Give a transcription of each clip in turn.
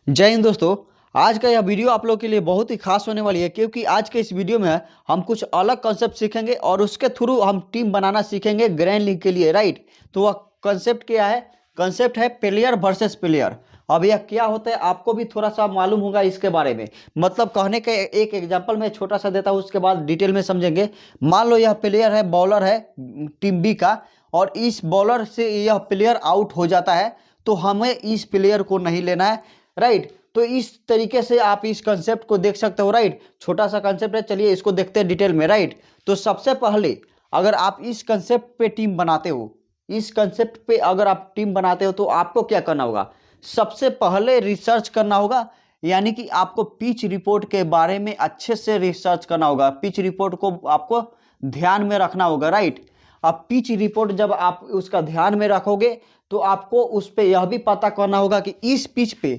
जय हिंद दोस्तों। आज का यह वीडियो आप लोग के लिए बहुत ही खास होने वाली है क्योंकि आज के इस वीडियो में हम कुछ अलग कंसेप्ट सीखेंगे और उसके थ्रू हम टीम बनाना सीखेंगे ग्रैंड लीग के लिए। राइट, तो वह कंसेप्ट क्या है? कंसेप्ट है प्लेयर वर्सेस प्लेयर। अब यह क्या होता है आपको भी थोड़ा सा मालूम होगा इसके बारे में। मतलब कहने के एक एग्जांपल मैं छोटा सा देता हूँ, उसके बाद डिटेल में समझेंगे। मान लो यह प्लेयर है, बॉलर है टीम बी का, और इस बॉलर से यह प्लेयर आउट हो जाता है, तो हमें इस प्लेयर को नहीं लेना है। राइट, तो इस तरीके से आप इस कंसेप्ट को देख सकते हो। राइट, छोटा सा कंसेप्ट है, चलिए इसको देखते हैं डिटेल में। राइट, तो सबसे पहले अगर आप इस कंसेप्ट पे टीम बनाते हो, इस कंसेप्ट पे अगर आप टीम बनाते हो तो आपको क्या करना होगा? सबसे पहले रिसर्च करना होगा, यानी कि आपको पिच रिपोर्ट के बारे में अच्छे से रिसर्च करना होगा। पिच रिपोर्ट को आपको ध्यान में रखना होगा। राइट, अब पिच रिपोर्ट जब आप उसका ध्यान में रखोगे तो आपको उस पर यह भी पता करना होगा कि इस पिच पे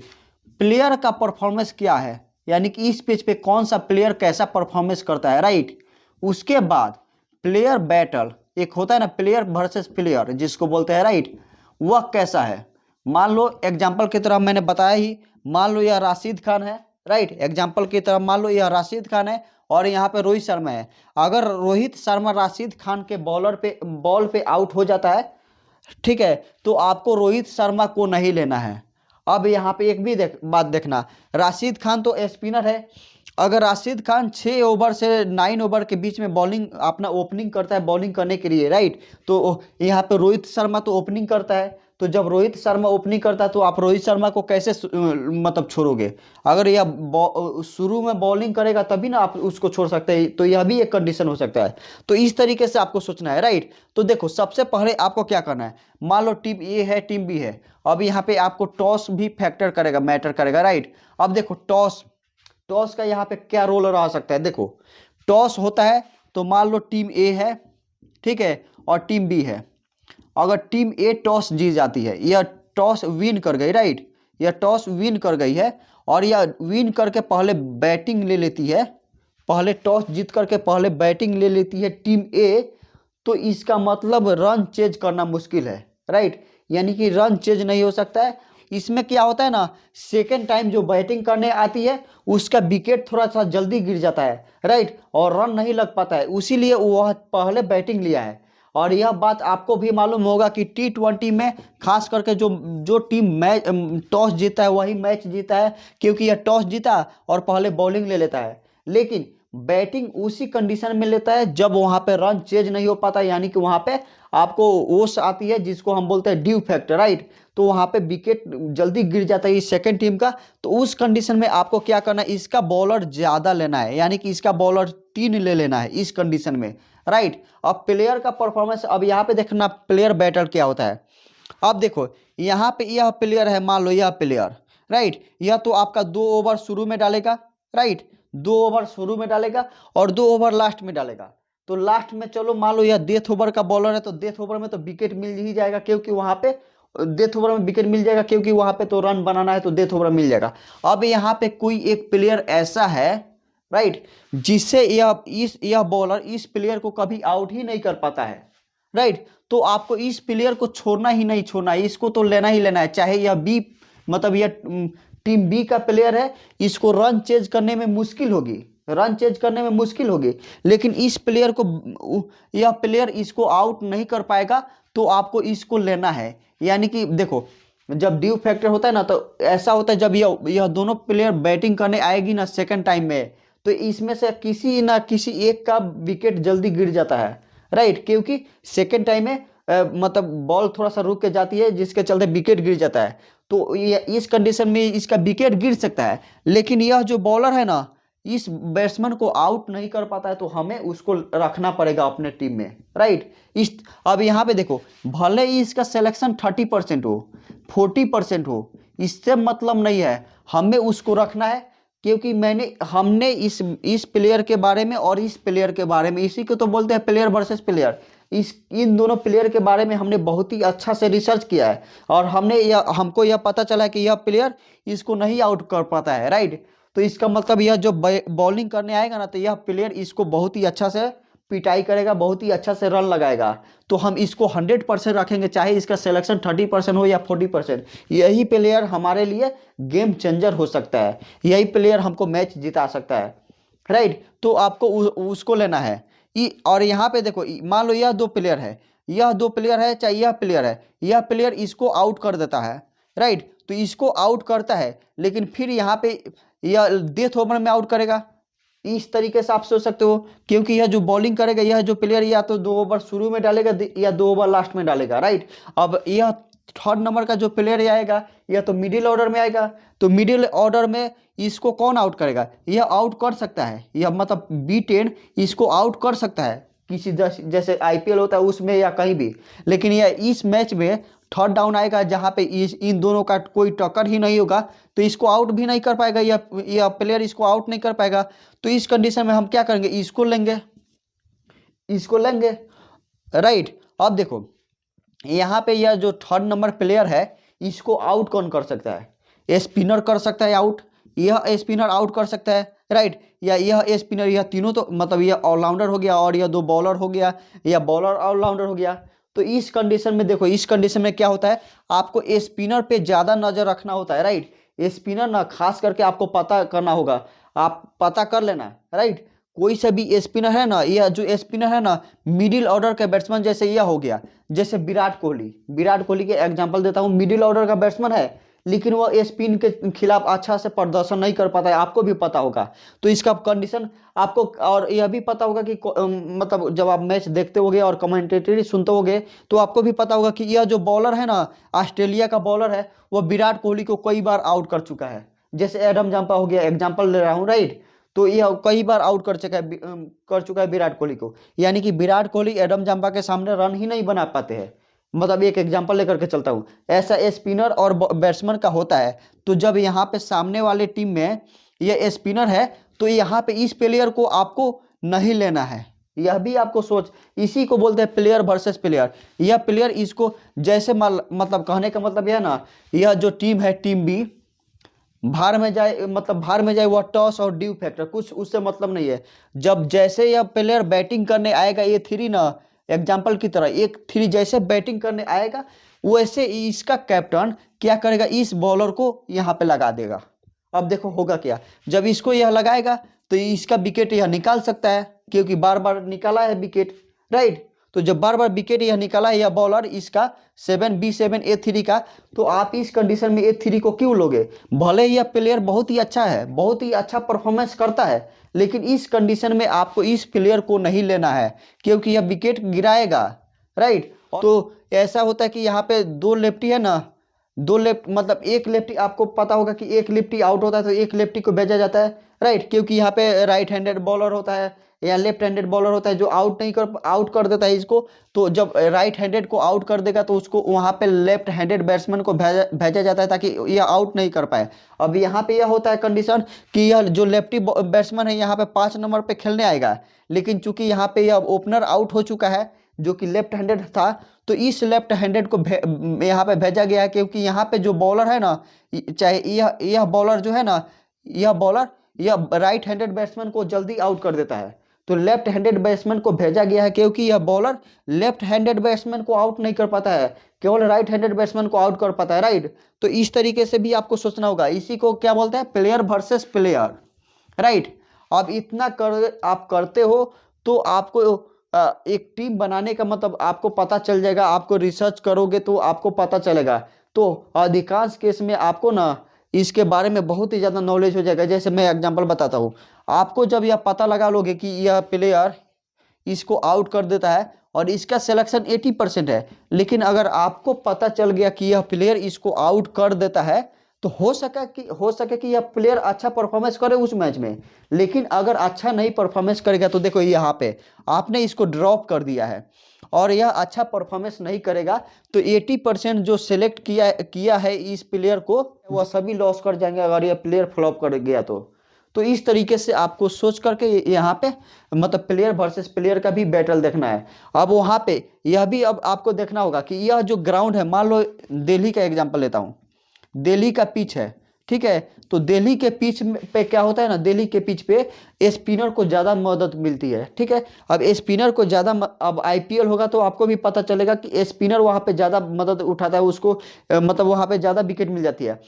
प्लेयर का परफॉर्मेंस क्या है, यानी कि इस पिच पे कौन सा प्लेयर कैसा परफॉर्मेंस करता है। राइट, उसके बाद प्लेयर बैटल एक होता है ना, प्लेयर वर्सेस प्लेयर जिसको बोलते हैं। राइट, वह कैसा है? मान लो एग्जांपल की तरह मैंने बताया ही, मान लो यह राशिद खान है। राइट, एग्जांपल की तरह मान लो यह राशिद खान है और यहाँ पे रोहित शर्मा है। अगर रोहित शर्मा राशिद खान के बॉल पे आउट हो जाता है, ठीक है, तो आपको रोहित शर्मा को नहीं लेना है। अब यहाँ पे एक भी बात देखना, राशिद खान तो स्पिनर है। अगर राशिद खान 6 ओवर से 9 ओवर के बीच में बॉलिंग अपना ओपनिंग करता है बॉलिंग करने के लिए, राइट, तो यहाँ पे रोहित शर्मा तो ओपनिंग करता है। तो जब रोहित शर्मा ओपनिंग करता है तो आप रोहित शर्मा को कैसे मतलब छोड़ोगे? अगर यह शुरू में बॉलिंग करेगा तभी ना आप उसको छोड़ सकते हैं, तो यह भी एक कंडीशन हो सकता है। तो इस तरीके से आपको सोचना है। राइट, तो देखो सबसे पहले आपको क्या करना है, मान लो टीम ए है टीम बी है। अब यहाँ पे आपको टॉस भी फैक्टर करेगा, मैटर करेगा। राइट, अब देखो टॉस टॉस का यहाँ पे क्या रोल रह सकता है। देखो टॉस होता है तो मान लो टीम ए है, ठीक है, और टीम बी है। अगर टीम ए टॉस जीत जाती है, यह टॉस विन कर गई, राइट, यह टॉस विन कर गई है और यह विन करके पहले बैटिंग ले लेती है, पहले टॉस जीत करके पहले बैटिंग ले लेती है टीम ए, तो इसका मतलब रन चेज करना मुश्किल है। राइट, यानी कि रन चेज नहीं हो सकता है। इसमें क्या होता है ना, सेकेंड टाइम जो बैटिंग करने आती है उसका विकेट थोड़ा सा जल्दी गिर जाता है। राइट, और रन नहीं लग पाता है, उसीलिए वह पहले बैटिंग लिया है। और यह बात आपको भी मालूम होगा कि T20 में खास करके जो जो टीम मैच टॉस जीता है वही मैच जीता है, क्योंकि यह टॉस जीता और पहले बॉलिंग ले लेता है। लेकिन बैटिंग उसी कंडीशन में लेता है जब वहां पे रन चेज नहीं हो पाता, यानी कि वहां पे आपको ओस आती है जिसको हम बोलते हैं ड्यू फैक्टर। राइट, तो वहां पे विकेट जल्दी गिर जाता है इस सेकंड टीम का। तो उस कंडीशन में आपको क्या करना है, इसका बॉलर ज्यादा लेना है, यानी कि इसका बॉलर 3 ले लेना है इस कंडीशन में। राइट, अब प्लेयर का परफॉर्मेंस, अब यहाँ पे देखना प्लेयर बैटल क्या होता है। अब देखो यहाँ पे यह प्लेयर है, मान लो यह प्लेयर, राइट, यह तो आपका 2 ओवर शुरू में डालेगा। राइट, 2 ओवर शुरू में डालेगा और 2 ओवर लास्ट में डालेगा। तो लास्ट में चलो मान लो यह डेथ ओवर का बॉलर है, तो डेथ ओवर में तो विकेट मिल ही जाएगा, क्योंकि वहां पे डेथ ओवर में विकेट मिल जाएगा, क्योंकि वहां पे तो रन बनाना है, तो डेथ ओवर मिल जाएगा। अब यहाँ पे कोई एक प्लेयर ऐसा है, राइट, जिससे यह बॉलर इस प्लेयर को कभी आउट ही नहीं कर पाता है। राइट, तो आपको इस प्लेयर को छोड़ना ही नहीं छोड़ना है, इसको तो लेना ही लेना है। चाहे यह बी मतलब यह टीम बी का प्लेयर है, इसको रन चेज करने में मुश्किल होगी, रन चेज करने में मुश्किल होगी, लेकिन इस प्लेयर को, यह प्लेयर इसको आउट नहीं कर पाएगा, तो आपको इसको लेना है। यानी कि देखो जब ड्यू फैक्टर होता है ना, तो ऐसा होता है जब यह दोनों प्लेयर बैटिंग करने आएगी ना सेकंड टाइम में, तो इसमें से किसी ना किसी एक का विकेट जल्दी गिर जाता है। राइट, क्योंकि सेकेंड टाइम में मतलब बॉल थोड़ा सा रुक के जाती है जिसके चलते विकेट गिर जाता है। तो ये इस कंडीशन में इसका विकेट गिर सकता है, लेकिन यह जो बॉलर है ना, इस बैट्समैन को आउट नहीं कर पाता है, तो हमें उसको रखना पड़ेगा अपने टीम में। राइट, इस अब यहाँ पे देखो, भले ही इसका सिलेक्शन 30% हो 40% हो, इससे मतलब नहीं है, हमें उसको रखना है। क्योंकि हमने इस प्लेयर के बारे में और इस प्लेयर के बारे में, इसी को तो बोलते हैं प्लेयर वर्सेस प्लेयर, इन दोनों प्लेयर के बारे में हमने बहुत ही अच्छा से रिसर्च किया है और हमको यह पता चला है कि यह प्लेयर इसको नहीं आउट कर पाता है। राइट, तो इसका मतलब यह जो बॉलिंग करने आएगा ना, तो यह प्लेयर इसको बहुत ही अच्छा से पिटाई करेगा, बहुत ही अच्छा से रन लगाएगा, तो हम इसको 100% रखेंगे, चाहे इसका सिलेक्शन 30% हो या 40%। यही प्लेयर हमारे लिए गेम चेंजर हो सकता है, यही प्लेयर हमको मैच जिता सकता है, राइट। तो आपको उसको लेना है। और यहाँ पे देखो, मान लो यह दो प्लेयर है, यह दो प्लेयर है, चाहे यह प्लेयर है, यह प्लेयर इसको आउट कर देता है, राइट। तो इसको आउट करता है, लेकिन फिर यहाँ पे यह डेथ ओवर में आउट करेगा। इस तरीके से आप सोच सकते हो, क्योंकि यह जो बॉलिंग करेगा, यह जो प्लेयर या तो 2 ओवर शुरू में डालेगा या 2 ओवर लास्ट में डालेगा, राइट। अब यह थर्ड नंबर का जो प्लेयर आएगा, यह तो मिडिल ऑर्डर में आएगा, तो मिडिल ऑर्डर में इसको कौन आउट करेगा? यह आउट कर सकता है, यह मतलब B10 इसको आउट कर सकता है किसी जैसे IPL होता है उसमें या कहीं भी। लेकिन यह इस मैच में थर्ड डाउन आएगा, जहाँ पे इन दोनों का कोई टक्कर ही नहीं होगा, तो इसको आउट भी नहीं कर पाएगा, यह प्लेयर इसको आउट नहीं कर पाएगा। तो इस कंडीशन में हम क्या करेंगे? इसको लेंगे, राइट। अब देखो, यहाँ पे यह जो थर्ड नंबर प्लेयर है, इसको आउट कौन कर सकता है? स्पिनर कर सकता है आउट, यह स्पिनर आउट कर सकता है, राइट। या यह स्पिनर, यह तीनों तो मतलब यह ऑलराउंडर हो गया, और यह 2 बॉलर हो गया, या बॉलर ऑलराउंडर हो गया। तो इस कंडीशन में देखो, इस कंडीशन में क्या होता है, आपको स्पिनर पे ज़्यादा नज़र रखना होता है, राइट। स्पिनर ना खास करके आपको पता करना होगा, आप पता कर लेना, राइट। कोई सा भी स्पिनर है ना, यह जो स्पिनर है ना, मिडिल ऑर्डर के बैट्समैन, जैसे यह हो गया, जैसे विराट कोहली के एग्जांपल देता हूँ। मिडिल ऑर्डर का बैट्समैन है, लेकिन वह स्पिन के खिलाफ अच्छा से प्रदर्शन नहीं कर पाता है, आपको भी पता होगा। तो इसका कंडीशन आपको, और यह भी पता होगा कि मतलब जब आप मैच देखते होगे और कमेंटेटरी सुनते होगे, तो आपको भी पता होगा कि यह जो बॉलर है ना, ऑस्ट्रेलिया का बॉलर है, वह विराट कोहली को कई बार आउट कर चुका है। जैसे एडम जाम्पा हो गया, एग्जाम्पल ले रहा हूँ, राइट। तो यह कई बार आउट कर चुका है विराट कोहली को, यानी कि विराट कोहली एडम जाम्पा के सामने रन ही नहीं बना पाते हैं। मतलब एक एग्जांपल लेकर के चलता हूँ, ऐसा स्पिनर और बैट्समैन का होता है। तो जब यहाँ पे सामने वाले टीम में ये स्पिनर है, तो यहाँ पे इस प्लेयर को आपको नहीं लेना है, यह भी आपको सोच, इसी को बोलते हैं प्लेयर वर्सेस प्लेयर। यह प्लेयर इसको जैसे मतलब कहने का मतलब यह ना, यह जो टीम है, टीम B भार में जाए, वह टॉस और ड्यू फैक्टर कुछ उससे मतलब नहीं है। जब जैसे यह प्लेयर बैटिंग करने आएगा, A3 ना, एग्जाम्पल की तरह A3 जैसे बैटिंग करने आएगा, वैसे इसका कैप्टन क्या करेगा? इस बॉलर को यहाँ पे लगा देगा। अब देखो होगा क्या, जब इसको यह लगाएगा तो इसका विकेट यह निकाल सकता है, क्योंकि बार बार निकाला है विकेट, राइट। तो जब बार बार विकेट यह निकाला है यह बॉलर इसका 7B7 A3 का, तो आप इस कंडीशन में A3 को क्यों लोगे? भले ही यह प्लेयर बहुत ही अच्छा है, बहुत ही अच्छा परफॉर्मेंस करता है, लेकिन इस कंडीशन में आपको इस प्लेयर को नहीं लेना है, क्योंकि यह विकेट गिराएगा, राइट। तो ऐसा होता है कि यहाँ पे 2 लेफ्टी है ना, 2 लेफ्ट मतलब एक लेफ्टी, आपको पता होगा कि एक लेफ्टी आउट होता है तो एक लेफ्टी को भेजा जाता है, राइट। क्योंकि यहाँ पे राइट हैंडेड बॉलर होता है या लेफ्ट हैंडेड बॉलर होता है जो आउट कर देता है इसको। तो जब राइट हैंडेड को आउट कर देगा तो उसको वहाँ पे लेफ्ट हैंडेड बैट्समैन को भेजा जाता है, ताकि यह आउट नहीं कर पाए। अब यहाँ पे यह होता है कंडीशन कि यह जो लेफ्टी बैट्समैन है यहाँ पे 5 नंबर पे खेलने आएगा, लेकिन चूंकि यहाँ पे यह ओपनर आउट हो चुका है जो कि लेफ्ट हैंडेड था, तो इस लेफ्ट हैंडेड को यहाँ पे भेजा गया है, क्योंकि यहाँ पे जो बॉलर है ना, चाहे यह बॉलर जो है ना, यह राइट हैंडेड बैट्समैन को जल्दी आउट कर देता है। तो लेफ्ट हैंडेड बैट्समैन को भेजा गया है, क्योंकि यह बॉलर लेफ्ट हैंडेड बैट्समैन को आउट नहीं कर पाता है, केवल राइट हैंडेड बैट्समैन को आउट कर पाता है, राइट। तो इस तरीके से भी आपको सोचना होगा, इसी को क्या बोलते हैं? Player versus player, right. अब इतना आप करते हो तो आपको एक टीम बनाने का मतलब आपको पता चल जाएगा, आपको रिसर्च करोगे तो आपको पता चलेगा। तो अधिकांश केस में आपको ना इसके बारे में बहुत ही ज़्यादा नॉलेज हो जाएगा। जैसे मैं एग्जांपल बताता हूँ, आपको जब यह पता लगा लोगे कि यह प्लेयर इसको आउट कर देता है और इसका सिलेक्शन 80% है, लेकिन अगर आपको पता चल गया कि यह प्लेयर इसको आउट कर देता है, तो हो सके कि यह प्लेयर अच्छा परफॉर्मेंस करे उस मैच में। लेकिन अगर अच्छा नहीं परफॉर्मेंस करेगा, तो देखो यहाँ पे आपने इसको ड्रॉप कर दिया है और यह अच्छा परफॉर्मेंस नहीं करेगा, तो 80% जो सिलेक्ट किया है इस प्लेयर को, वह सभी लॉस कर जाएंगे अगर यह प्लेयर फ्लॉप कर गया तो इस तरीके से आपको सोच करके यहाँ पे मतलब प्लेयर वर्सेस प्लेयर का भी बैटल देखना है। अब वहाँ पे यह भी अब आपको देखना होगा कि यह जो ग्राउंड है, मान लो दिल्ली का एग्जांपल लेता हूँ, दिल्ली का पिच है, ठीक है। तो दिल्ली के पिच पे क्या होता है ना, दिल्ली के पिच पे स्पिनर को ज़्यादा मदद मिलती है, ठीक है। अब स्पिनर को ज़्यादा अब आईपीएल होगा तो आपको भी पता चलेगा कि स्पिनर वहाँ पे ज़्यादा मदद उठाता है, उसको मतलब वहाँ पे ज़्यादा विकेट मिल जाती है।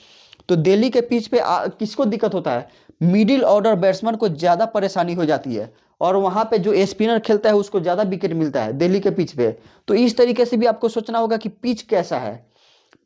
तो दिल्ली के पिच पे किसको दिक्कत होता है, मिडिल ऑर्डर बैट्समैन को ज़्यादा परेशानी हो जाती है, और वहाँ पे जो स्पिनर खेलता है उसको ज़्यादा विकेट मिलता है दिल्ली के पिच पे। तो इस तरीके से भी आपको सोचना होगा कि पिच कैसा है,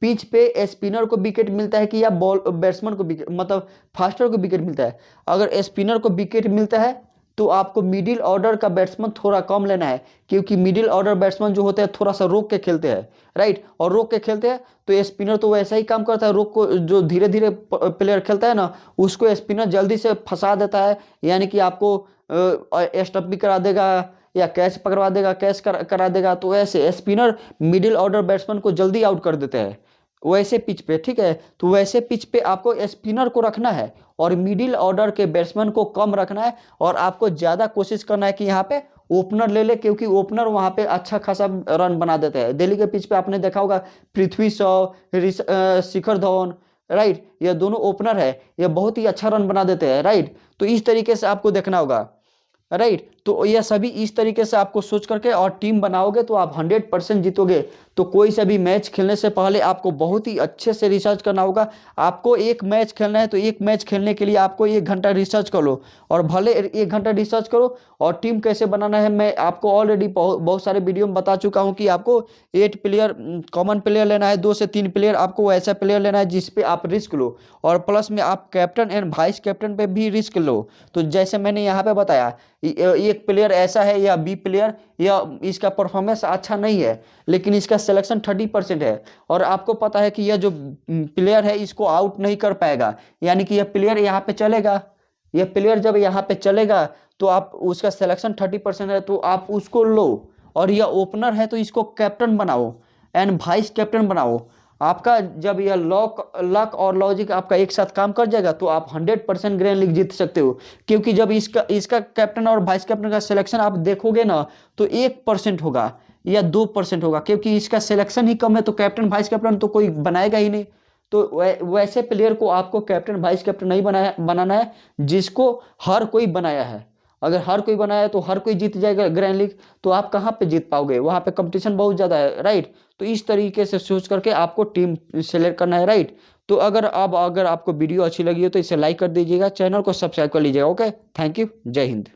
पिच पे स्पिनर को विकेट मिलता है कि या बॉल बैट्समैन को विकेट, मतलब फास्टर को विकेट मिलता है। अगर स्पिनर को विकेट मिलता है तो आपको मिडिल ऑर्डर का बैट्समैन थोड़ा कम लेना है, क्योंकि मिडिल ऑर्डर बैट्समैन जो होते हैं थोड़ा सा रोक के खेलते हैं, राइट। और रोक के खेलते हैं तो स्पिनर तो वैसा ही काम करता है, रोक को जो धीरे धीरे प्लेयर खेलता है ना उसको स्पिनर जल्दी से फंसा देता है, यानी कि आपको स्टंप भी करा देगा या कैच पकड़वा देगा, कैच करा देगा। तो ऐसे स्पिनर मिडिल ऑर्डर बैट्समैन को जल्दी आउट कर देते हैं वैसे पिच पे, ठीक है। तो वैसे पिच पे आपको स्पिनर को रखना है और मिडिल ऑर्डर के बैट्समैन को कम रखना है, और आपको ज़्यादा कोशिश करना है कि यहाँ पे ओपनर ले ले, क्योंकि ओपनर वहाँ पे अच्छा खासा रन बना देते हैं। दिल्ली के पिच पे आपने देखा होगा पृथ्वी शॉ, शिखर धवन, राइट, ये दोनों ओपनर है, ये बहुत ही अच्छा रन बना देते हैं, राइट। तो इस तरीके से आपको देखना होगा, राइट। तो यह सभी इस तरीके से आपको सोच करके और टीम बनाओगे तो आप 100% जीतोगे। तो कोई सा भी मैच खेलने से पहले आपको बहुत ही अच्छे से रिसर्च करना होगा। आपको एक मैच खेलना है तो एक मैच खेलने के लिए आपको 1 घंटा रिसर्च कर लो, और भले 1 घंटा रिसर्च करो। और टीम कैसे बनाना है मैं आपको ऑलरेडी बहुत सारे वीडियो में बता चुका हूँ कि आपको 8 प्लेयर कॉमन प्लेयर लेना है, 2 से 3 प्लेयर आपको ऐसा प्लेयर लेना है जिस पे आप रिस्क लो, और प्लस में आप कैप्टन एंड वाइस कैप्टन पे भी रिस्क लो। तो जैसे मैंने यहाँ पे बताया, एक प्लेयर ऐसा है या बी प्लेयर या इसका परफॉर्मेंस अच्छा नहीं है लेकिन इसका सिलेक्शन 30% है, और आपको पता है कि यह जो प्लेयर है इसको आउट नहीं कर पाएगा, यानी कि यह प्लेयर यहाँ पे चलेगा, यह प्लेयर जब यहाँ पे चलेगा तो आप उसका सिलेक्शन 30% है तो आप उसको लो। और यह ओपनर है तो इसको कैप्टन बनाओ एंड वाइस कैप्टन बनाओ। आपका जब यह लक और लॉजिक आपका एक साथ काम कर जाएगा तो आप 100% ग्रैंड लीग जीत सकते हो, क्योंकि जब इसका कैप्टन और वाइस कैप्टन का सिलेक्शन आप देखोगे ना तो 1% होगा या 2% होगा, क्योंकि इसका सिलेक्शन ही कम है, तो कैप्टन वाइस कैप्टन तो कोई बनाएगा ही नहीं। तो वैसे प्लेयर को आपको कैप्टन वाइस कैप्टन नहीं बनाना है जिसको हर कोई बनाया है। अगर हर कोई बनाया है तो हर कोई जीत जाएगा ग्रैंड लीग, तो आप कहाँ पे जीत पाओगे, वहाँ पे कंपटीशन बहुत ज़्यादा है, राइट। तो इस तरीके से सोच करके आपको टीम सेलेक्ट करना है, राइट। तो अगर आपको वीडियो अच्छी लगी हो तो इसे लाइक कर दीजिएगा, चैनल को सब्सक्राइब कर लीजिएगा। ओके, थैंक यू, जय हिंद।